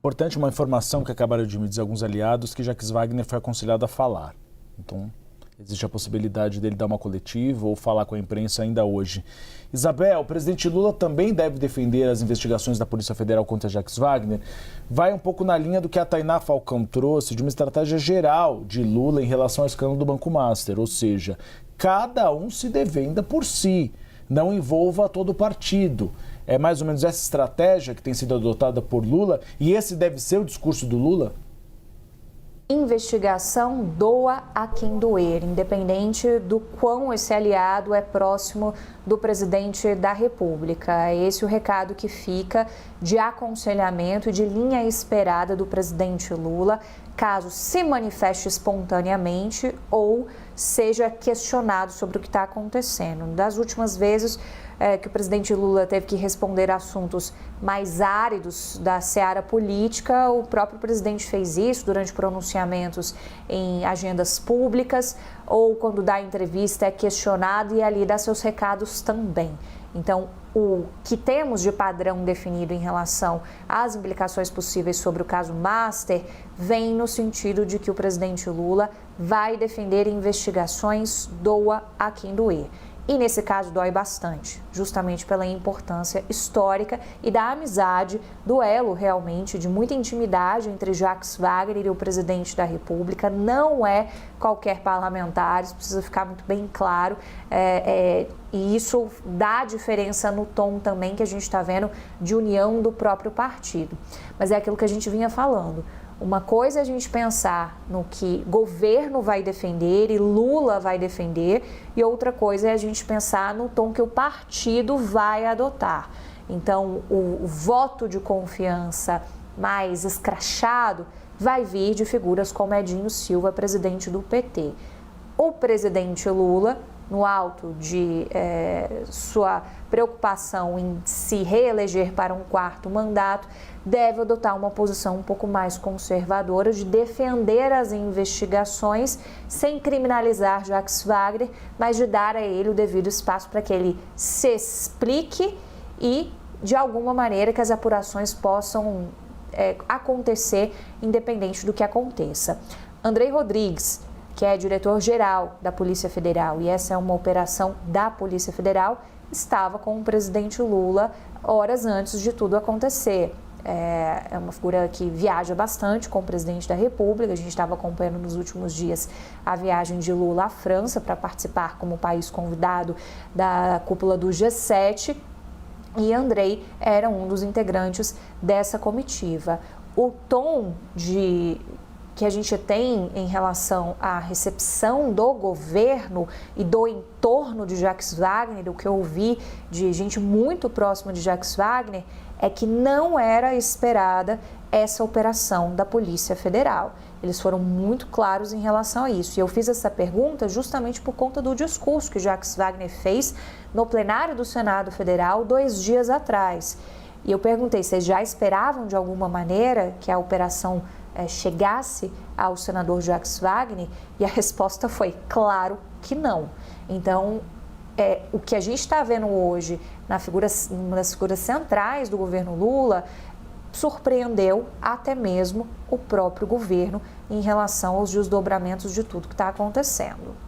Importante uma informação que acabaram de me dizer alguns aliados, que Jacques Wagner foi aconselhado a falar. Então, existe a possibilidade dele dar uma coletiva ou falar com a imprensa ainda hoje. Isabel, o presidente Lula também deve defender as investigações da Polícia Federal contra Jacques Wagner. Vai um pouco na linha do que a Tainá Falcão trouxe, de uma estratégia geral de Lula em relação ao escândalo do Banco Master. Ou seja, cada um se defenda por si, não envolva todo o partido. É mais ou menos essa estratégia que tem sido adotada por Lula e esse deve ser o discurso do Lula? Investigação doa a quem doer, independente do quão esse aliado é próximo do presidente da República. É esse o recado que fica de aconselhamento e de linha esperada do presidente Lula, caso se manifeste espontaneamente ou seja questionado sobre o que está acontecendo. Das últimas vezes que o presidente Lula teve que responder a assuntos mais áridos da seara política, o próprio presidente fez isso durante pronunciamentos em agendas públicas ou quando dá entrevista é questionado e ali dá seus recados também. Então, o que temos de padrão definido em relação às implicações possíveis sobre o caso Master vem no sentido de que o presidente Lula vai defender investigações, doa a quem doer. E nesse caso dói bastante, justamente pela importância histórica e da amizade, do elo realmente de muita intimidade entre Jacques Wagner e o presidente da República. Não é qualquer parlamentar, isso precisa ficar muito bem claro. E isso dá diferença no tom também que a gente está vendo de união do próprio partido. Mas é aquilo que a gente vinha falando. Uma coisa é a gente pensar no que governo vai defender e Lula vai defender, e outra coisa é a gente pensar no tom que o partido vai adotar. Então, o voto de confiança mais escrachado vai vir de figuras como Edinho Silva, presidente do PT. O presidente Lula, no alto de sua preocupação em se reeleger para um quarto mandato, deve adotar uma posição um pouco mais conservadora de defender as investigações sem criminalizar Jacques Wagner, mas de dar a ele o devido espaço para que ele se explique e, de alguma maneira, que as apurações possam acontecer independente do que aconteça. Andrei Rodrigues, que é diretor-geral da Polícia Federal, e essa é uma operação da Polícia Federal, estava com o presidente Lula horas antes de tudo acontecer. É uma figura que viaja bastante com o presidente da República. A gente estava acompanhando nos últimos dias a viagem de Lula à França para participar como país convidado da cúpula do G7, e Andrei era um dos integrantes dessa comitiva. O tom que a gente tem em relação à recepção do governo e do entorno de Jacques Wagner, o que eu ouvi de gente muito próxima de Jacques Wagner, é que não era esperada essa operação da Polícia Federal. Eles foram muito claros em relação a isso. E eu fiz essa pergunta justamente por conta do discurso que Jacques Wagner fez no plenário do Senado Federal 2 dias atrás. E eu perguntei, vocês já esperavam de alguma maneira que a operação chegasse ao senador Jacques Wagner? E a resposta foi, claro que não. Então, o que a gente está vendo hoje uma das figuras centrais do governo Lula surpreendeu até mesmo o próprio governo em relação aos desdobramentos de tudo que está acontecendo.